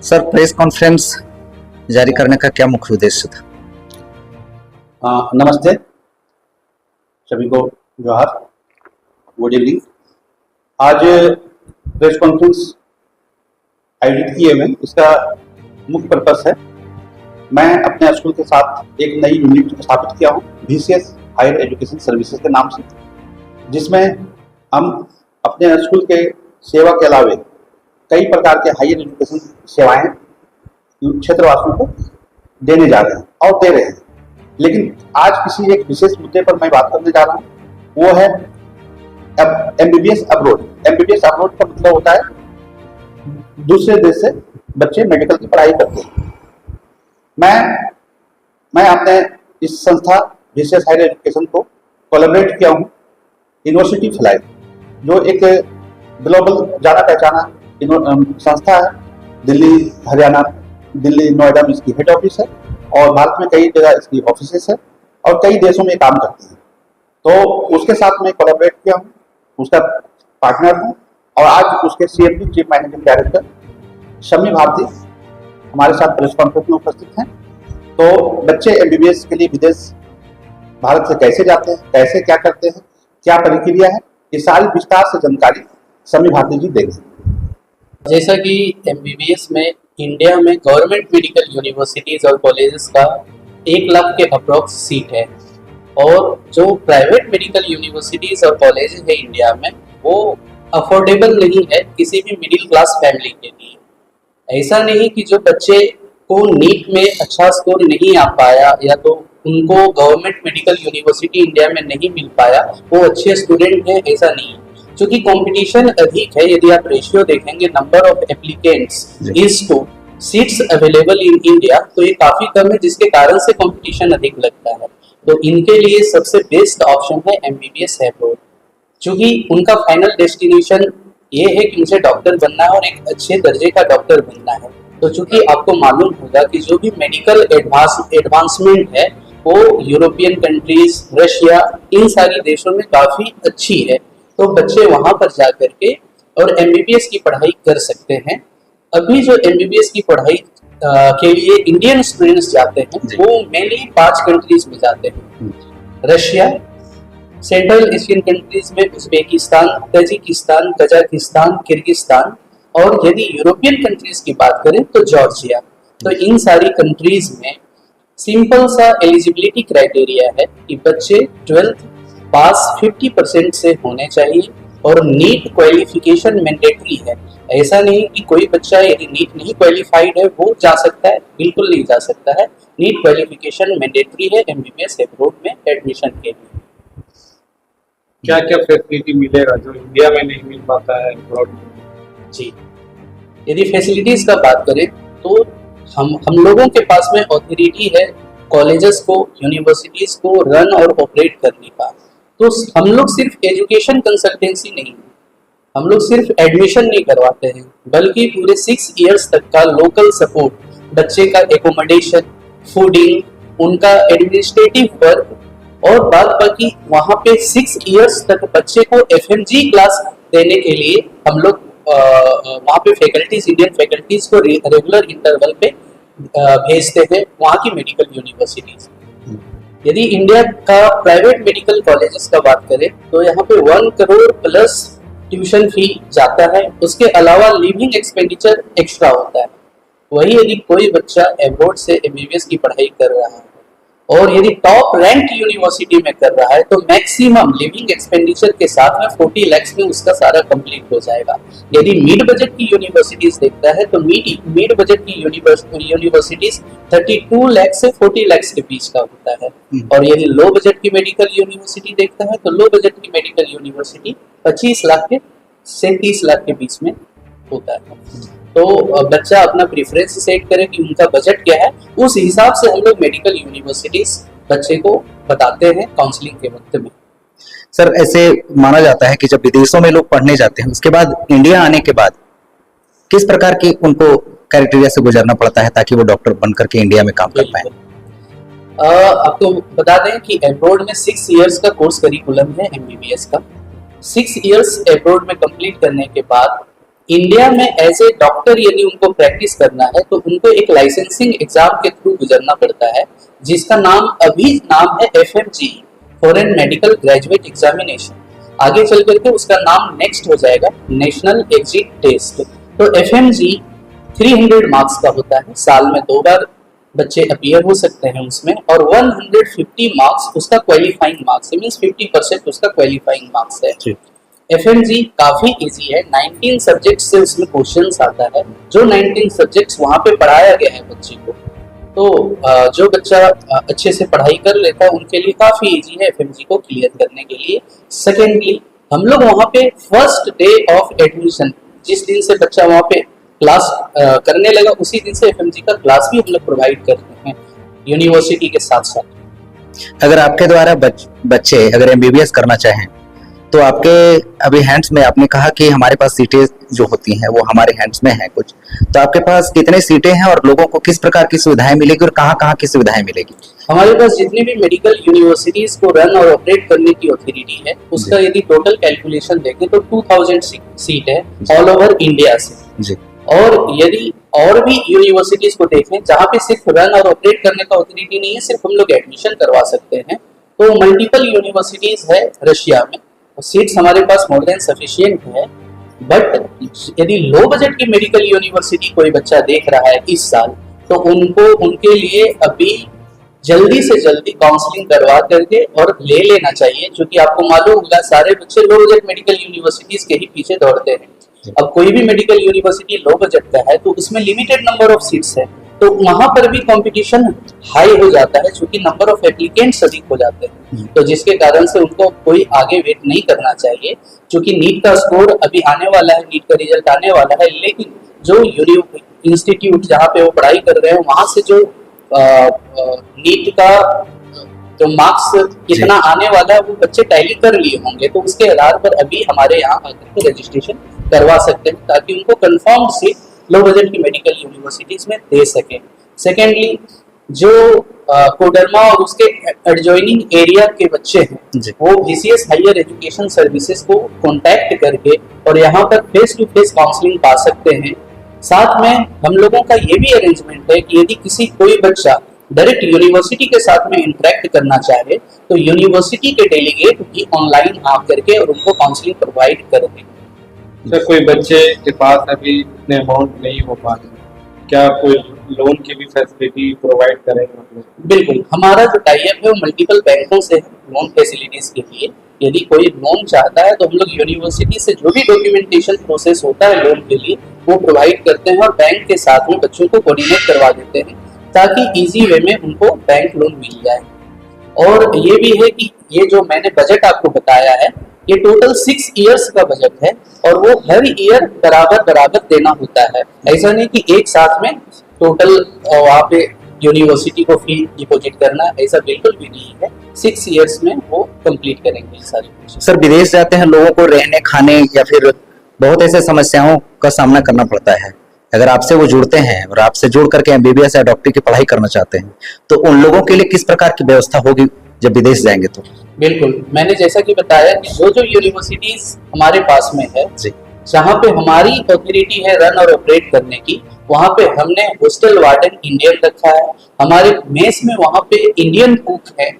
Sir, press conference जारी करने का क्या मुख्य उद्देश्य था? नमस्ते सभी को, जोहार, गुड इवनिंग। आज प्रेस कॉन्फ्रेंस आयोजित किए हुए, इसका मुख्य पर्पस है, मैं अपने स्कूल के साथ एक नई यूनिट स्थापित किया हूँ, VCS हायर एजुकेशन सर्विसेज के नाम से, जिसमें हम अपने स्कूल के सेवा के अलावे कई प्रकार के हायर एजुकेशन सेवाएं क्षेत्रवासियों को देने जा रहे हैं और दे रहे हैं। लेकिन आज किसी एक विशेष मुद्दे पर मैं बात करने जा रहा हूँ, वो है MBBS अब्रोड। MBBS अब्रोड का मतलब होता है दूसरे देश से बच्चे मेडिकल की पढ़ाई करते हैं। मैं अपने इस संस्था VCS हायर एजुकेशन को कोलैबोरेट किया हूँ यूनिवर्सिटी फ्लाई, जो एक ग्लोबल जाना पहचाना संस्था है। दिल्ली, हरियाणा, दिल्ली, नोएडा में इसकी हेड ऑफिस है और भारत में कई जगह इसकी ऑफिसेस है और कई देशों में काम करती है। तो उसके साथ मैं कोलैबोरेट किया हूँ, उसका पार्टनर हूँ और आज उसके CMD chief managing director Shammi Bharti हमारे साथ प्रेस कॉन्फ्रेंस में उपस्थित हैं। तो बच्चे MBBS के लिए विदेश भारत से कैसे जाते हैं, कैसे क्या करते हैं, क्या प्रक्रिया है, ये सारी विस्तार से जानकारी शम्मी भारती जी देंगे। जैसा कि MBBS में इंडिया में गवर्नमेंट मेडिकल यूनिवर्सिटीज और कॉलेजेस का 1 लाख के अप्रोक्स सीट है और जो प्राइवेट मेडिकल यूनिवर्सिटीज और कॉलेजेस है इंडिया में, वो अफोर्डेबल नहीं है किसी भी मिडिल क्लास फैमिली के लिए। ऐसा नहीं कि जो बच्चे को नीट में अच्छा स्कोर नहीं आ पाया या तो उनको गवर्नमेंट मेडिकल यूनिवर्सिटी इंडिया में नहीं मिल पाया, वो अच्छे स्टूडेंट हैं, ऐसा नहीं है। क्योंकि कंपटीशन अधिक है, यदि आप रेशियो देखेंगे number of applicants is two seats available in India, तो ये काफी कम है, जिसके कारण से कंपटीशन अधिक लगता है। तो इनके लिए सबसे बेस्ट ऑप्शन है MBBS अब्रोड, क्योंकि उनका फाइनल डेस्टिनेशन ये है कि मुझे डॉक्टर बनना है और एक अच्छे दर्जे का डॉक्टर बनना है। तो चूंकि आपको मालूम होगा कि जो भी मेडिकल एडवांसमेंट है वो यूरोपियन कंट्रीज, रशिया, इन सारी देशों में काफी अच्छी है, तो बच्चे वहां पर जा करके और MBBS की पढ़ाई कर सकते हैं। अभी जो MBBS की पढ़ाई के लिए इंडियन स्टूडेंट्स जाते हैं वो मेनली 5 कंट्रीज में जाते हैं, रशिया, सेंट्रल एशियन कंट्रीज में उज्बेकिस्तान, तजिकिस्तान, कजाकिस्तान, किर्गिस्तान, और यदि यूरोपियन कंट्रीज की बात करें तो जॉर्जिया। तो इन सारी कंट्रीज में सिंपल सा एलिजिबिलिटी क्राइटेरिया है कि बच्चे 12th पास 50% से होने चाहिए और नीट क्वालिफिकेशन मैंडेटरी है। ऐसा नहीं कि कोई बच्चा यदि नीट नहीं क्वालिफाइड है वो जा सकता है, बिल्कुल नहीं जा सकता है। नीट क्वालिफिकेशन मैंडेटरी है MBBS अब्रोड में एडमिशन के लिए। क्या क्या फैसिलिटी मिलेगा जो इंडिया में नहीं मिल पाता है अब्रोड में? जी, यदि फैसिलिटीज का बात करें तो हम लोगों के पास में ऑथोरिटी है कॉलेजेस को, यूनिवर्सिटीज को रन और ऑपरेट करने का। तो हम लोग सिर्फ एजुकेशन कंसल्टेंसी नहीं, हम लोग सिर्फ एडमिशन नहीं करवाते हैं, बल्कि पूरे 6 इयर्स तक का लोकल सपोर्ट, बच्चे का एकोमोडेशन, फूडिंग, उनका एडमिनिस्ट्रेटिव वर्क और बाद बाकी वहाँ पे 6 इयर्स तक बच्चे को FMG क्लास देने के लिए हम लोग वहाँ पे फैकल्टीज, इंडियन फैकल्टीज को रेगुलर इंटरवल पे भेजते हैं वहाँ की मेडिकल यूनिवर्सिटीज। यदि इंडिया का प्राइवेट मेडिकल कॉलेजेस का बात करें तो यहाँ पे 1 करोड़ प्लस ट्यूशन फी जाता है, उसके अलावा लिविंग एक्सपेंडिचर एक्स्ट्रा होता है। वही यदि कोई बच्चा अब्रोड से MBBS की पढ़ाई कर रहा है और यदि टॉप रैंक यूनिवर्सिटी में कर रहा है तो मैक्सिमम लिविंग एक्सपेंडिचर के साथ में 40 लाख में उसका सारा कंप्लीट हो जाएगा। यदि मिड बजट की यूनिवर्सिटीज देखता है तो मिड बजट की यूनिवर्सिटीज 32 लाख से 40 लाख के बीच का होता है, और यदि लो बजट की मेडिकल यूनिवर्सिटी देखता है तो लो बजट की मेडिकल यूनिवर्सिटी 25 लाख से 30 लाख के बीच में होता है। तो बच्चा अपना प्रेफरेंस सेट करे कि उनका बजट क्या है, उस हिसाब से हम लोग मेडिकल यूनिवर्सिटीज बच्चे को बताते हैं काउंसलिंग के वक्त में। सर, ऐसे माना जाता है कि जब विदेशों में लोग पढ़ने जाते हैं उसके बाद इंडिया आने के बाद किस प्रकार की उनको क्राइटेरिया से गुजरना पड़ता है ताकि वो डॉक्टर बन करके इंडिया में काम कर पाए? आपको बता दें कि अब्रोड में 6 इयर्स का कोर्स करिकुलम है MBBS का। 6 इयर्स अब्रोड में कंप्लीट करने के बाद इंडिया में एज ए डॉक्टर यदि उनको प्रैक्टिस करना है तो उनको एक लाइसेंसिंग एग्जाम के थ्रू गुजरना पड़ता है, जिसका नाम है FMG, foreign medical graduate examination. आगे चल करके उसका नाम नेक्स्ट हो जाएगा नेशनल एग्जिट टेस्ट। तो FMG 300 मार्क्स का होता है, साल में 2 बार बच्चे अपीयर हो सकते हैं उसमें, और 150 मार्क्स उसका क्वालिफाइंग मार्क्स है, मींस 50% उसका क्वालिफाइंग मार्क्स है। FMG काफी इजी है, 19 सब्जेक्ट से उसमें क्वेश्चंस आता है, जो 19 सब्जेक्ट्स वहां पे पढ़ाया गया है बच्चे को, तो जो बच्चा अच्छे से पढ़ाई कर लेता है उनके लिए काफी इजी है FMG को क्लियर करने के लिए। सेकेंडली, हम लोग वहाँ पे फर्स्ट डे ऑफ एडमिशन, जिस दिन से बच्चा वहाँ पे क्लास करने लगा उसी दिन से FMG का क्लास भी हम लोग प्रोवाइड करते हैं यूनिवर्सिटी के साथ साथ। अगर आपके द्वारा बच्चे अगर MBBS करना चाहें तो आपके अभी हैंड्स में, आपने कहा कि हमारे पास सीटें जो होती हैं वो हमारे हैंड्स में हैं कुछ, तो आपके पास कितने सीटें हैं और लोगों को किस प्रकार की सुविधाएं मिलेगी और कहाँ की सुविधाएं मिलेगी? हमारे पास जितनी भी मेडिकल यूनिवर्सिटीज को रन और ऑपरेट करने की अथॉरिटी है उसका यदि टोटल कैलकुलेशन देखें तो 2000 सीट है ऑल ओवर इंडिया से जी। और यदि और भी यूनिवर्सिटीज को देखें जहाँ पे सिर्फ रन और ऑपरेट करने का अथॉरिटी नहीं है, सिर्फ हम लोग एडमिशन करवा सकते हैं, तो मल्टीपल यूनिवर्सिटीज है रशिया में, सीट्स हमारे पास मोर देन सफिशिएंट है। बट यदि लो बजट की मेडिकल यूनिवर्सिटी कोई बच्चा देख रहा है इस साल, तो उनके लिए अभी जल्दी से जल्दी काउंसलिंग करवा करके और ले लेना चाहिए, क्योंकि आपको मालूम होगा सारे बच्चे लो बजट मेडिकल यूनिवर्सिटीज के ही पीछे दौड़ते हैं। अब कोई भी मेडिकल यूनिवर्सिटी लो बजट का है तो उसमें लिमिटेड नंबर ऑफ सीट्स है, तो वहां पर भी कंपटीशन हाई हो जाता है, क्योंकि नंबर ऑफ एप्लीकेंट्स अधिक हो जाते हैं, तो जिसके कारण से उनको कोई आगे वेट नहीं करना चाहिए। क्योंकि नीट का स्कोर अभी आने वाला है, नीट का रिजल्ट आने वाला है, लेकिन जो इंस्टीट्यूट जहाँ पे वो पढ़ाई कर रहे हैं वहां से जो नीट का जो मार्क्स कितना आने वाला है वो बच्चे टैली कर लिए होंगे, तो उसके आधार पर अभी हमारे यहाँ आकर के रजिस्ट्रेशन करवा सकते हैं, ताकि उनको कंफर्म सीट लो बजट की मेडिकल यूनिवर्सिटीज में दे सके। सेकेंडली, जो कोडरमा और उसके एडजॉइनिंग एरिया के बच्चे हैं वो BCS हायर एजुकेशन सर्विसेज को कांटेक्ट करके और यहाँ पर फेस टू फेस काउंसलिंग पा सकते हैं। साथ में हम लोगों का ये भी अरेंजमेंट है कि यदि कोई बच्चा डायरेक्ट यूनिवर्सिटी के साथ में इंटरेक्ट करना चाहे तो यूनिवर्सिटी के डेलीगेट भी ऑनलाइन आ करके और उनको काउंसलिंग प्रोवाइड कर देंगे। सर, कोई बच्चे के पास अभी इतने अमाउंट नहीं हो पा रहे, क्या कोई लोन की भी फैसिलिटी प्रोवाइड करेंगे? बिल्कुल, हमारा जो टाई अप है वो मल्टीपल बैंकों से है लोन फैसिलिटीज के लिए। यदि कोई लोन चाहता है तो हम लोग यूनिवर्सिटी से जो भी डॉक्यूमेंटेशन प्रोसेस होता है लोन के लिए वो प्रोवाइड करते हैं और बैंक के साथ में बच्चों को कोऑर्डिनेट करवा देते हैं, ताकि इजी वे में उनको बैंक लोन मिल जाए। और ये भी है कि ये जो मैंने बजट आपको बताया है ये टोटल 6 इयर्स का बजट है और वो हर ईयर बराबर देना होता है। ऐसा नहीं कि एक साथ में टोटल वहाँ पे यूनिवर्सिटी को फी डिपॉजिट करना, ऐसा बिल्कुल भी नहीं है। 6 इयर्स में वो कंप्लीट करेंगे सारी। सर, विदेश जाते हैं लोगों को रहने खाने या फिर बहुत ऐसे समस्याओं का सामना करना पड़ता है, अगर आपसे वो जुड़ते हैं और आपसे जुड़ करके MBBS या डॉक्टरी की पढ़ाई करना चाहते हैं तो उन लोगों के लिए किस प्रकार की व्यवस्था होगी जब विदेश जाएंगे? तो बिल्कुल, मैंने जैसा कि बताया कि जो यूनिवर्सिटीज हमारे पास में है जहाँ पे हमारी अथॉरिटी है रन और ऑपरेट करने की, वहाँ पे हमने हॉस्टल वार्डन इंडियन रखा है। हमारे मेस में वहाँ पे इंडियन कुक है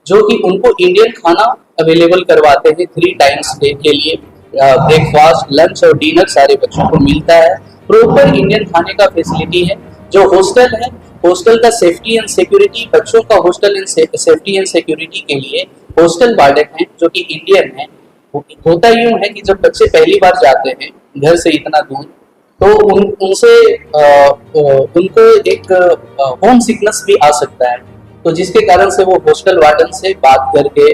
जो कि उनको इंडियन खाना अवेलेबल करवाते हैं 3 टाइम्स डे के लिए। ब्रेकफास्ट, लंच और डिनर सारे बच्चों को मिलता है। प्रॉपर इंडियन खाने का फैसिलिटी है। जो हॉस्टल है, हॉस्टल का सेफ्टी एंड सिक्योरिटी, बच्चों का hostel and safety and security के लिए हॉस्टल वार्डन है जो कि इंडियन है। होता यूं है कि जब बच्चे पहली बार जाते हैं घर से इतना दूर, तो उनको एक होम सिकनेस भी आ सकता है, तो जिसके कारण से वो हॉस्टल वार्डन से बात करके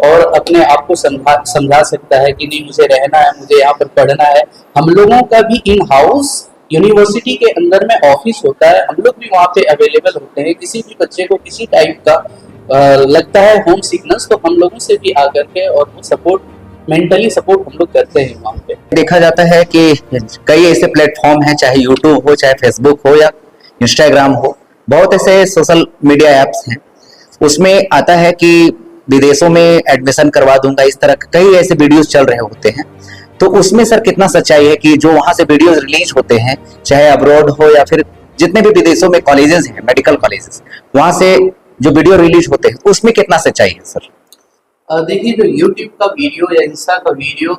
और अपने आप को समझा सकता है कि नहीं मुझे रहना है, मुझे यहाँ पर पढ़ना है। हम लोगों का भी इन हाउस यूनिवर्सिटी के अंदर में ऑफिस होता है, हम लोग भी वहाँ पे अवेलेबल होते हैं। किसी भी बच्चे को किसी टाइप का लगता है होम सिकनेस, तो हम लोगों से भी आकर के और वो सपोर्ट, मेंटली सपोर्ट हम लोग करते हैं वहाँ पे। देखा जाता है कि कई ऐसे प्लेटफॉर्म हैं, चाहे यूट्यूब हो, चाहे फेसबुक हो या इंस्टाग्राम हो, बहुत ऐसे सोशल मीडिया ऐप्स हैं, उसमें आता है कि विदेशों में एडमिशन करवा दूंगा, इस तरह कई ऐसे वीडियोस चल रहे होते हैं। तो उसमें सर कितना सच्चाई है कि जो वहां से वीडियोस रिलीज होते हैं, चाहे अब्रॉड हो या फिर जितने भी विदेशों में कॉलेजेस हैं, मेडिकल कॉलेजेस, वहां से जो वीडियो रिलीज होते हैं उसमें कितना सच्चाई है सर? देखिए, जो YouTube का वीडियो या इंस्टा का वीडियो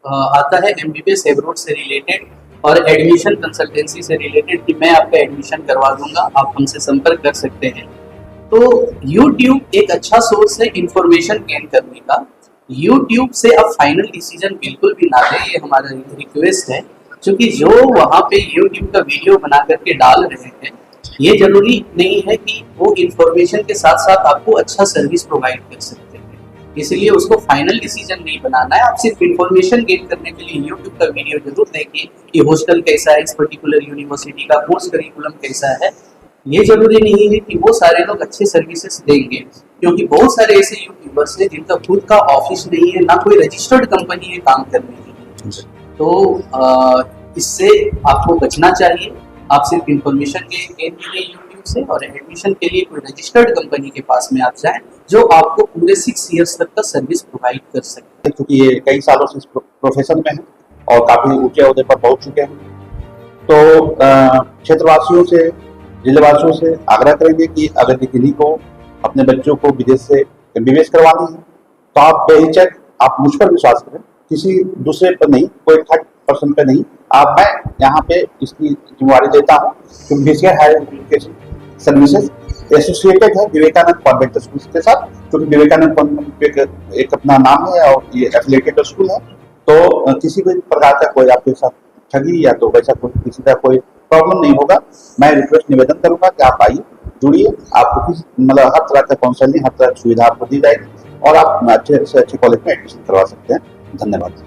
आता है MBBS एब्रॉड से रिलेटेड और एडमिशन कंसल्टेंसी से रिलेटेड कि मैं आपका एडमिशन करवा दूंगा, आप हमसे संपर्क कर सकते हैं। तो YouTube एक अच्छा सोर्स है इंफॉर्मेशन गेन करने का। YouTube से आप फाइनल डिसीजन बिल्कुल भी ना लें, ये हमारा रिक्वेस्ट है, क्योंकि जो वहाँ पे YouTube का वीडियो बना करके डाल रहे हैं, ये जरूरी नहीं है कि वो इंफॉर्मेशन के साथ साथ आपको अच्छा सर्विस प्रोवाइड कर सकते हैं। इसलिए उसको फाइनल डिसीजन नहीं बनाना है, आप सिर्फ इंफॉर्मेशन गेन करने के लिए YouTube का वीडियो जरूर देखिए कि हॉस्टल कैसा है, इस पर्टिकुलर यूनिवर्सिटी का कोर्स करिकुलम कैसा है। ये जरूरी नहीं है कि वो सारे लोग अच्छे सर्विसेज देंगे, क्योंकि बहुत सारे ऐसे यूट्यूबर्स हैं जिनका खुद का ऑफिस नहीं है, ना कोई रजिस्टर्ड कंपनी है काम करने के लिए। तो इससे आपको बचना चाहिए। आप सिर्फ इंफॉर्मेशन गेन कीजिए यूट्यूब से, और एडमिशन के लिए कोई रजिस्टर्ड कंपनी के पास में आप जाएं जो आपको पूरे 6 इयर्स तक का सर्विस प्रोवाइड कर सकते हैं। क्योंकि ये कई सालों से इस प्रोफेशन में है और काफी ऊंचे ओहदे पर पहुंच चुके हैं, तो क्षेत्रवासियों से, जिलेवासियों से आग्रह करेंगे कि अगर किसी को अपने बच्चों को विदेश से MBBS करवानी है तो आप बेहिचक आप मुझ पर विश्वास करें, किसी दूसरे पर नहीं, कोई थर्ड पर्सन पर नहीं। मैं यहाँ पे इसकी जिम्मेवारी लेता हूँ, क्योंकि basic higher education services associated है विवेकानंद कॉन्वेंट स्कूल के साथ, क्योंकि विवेकानंद कॉन्वेंट एक अपना नाम है और ये एफिलिएटेड स्कूल है। तो किसी भी प्रकार का कोई आपके साथ ठगी या तो वैसा कोई किसी का कोई प्रॉब्लम नहीं होगा। मैं रिक्वेस्ट निवेदन करूंगा कि आप आइए, जुड़िए, आपको मतलब हर तरह का काउंसलिंग, हर तरह की सुविधा आपको दी जाएगी और आप अच्छे से अच्छे कॉलेज में एडमिशन करवा सकते हैं। धन्यवाद।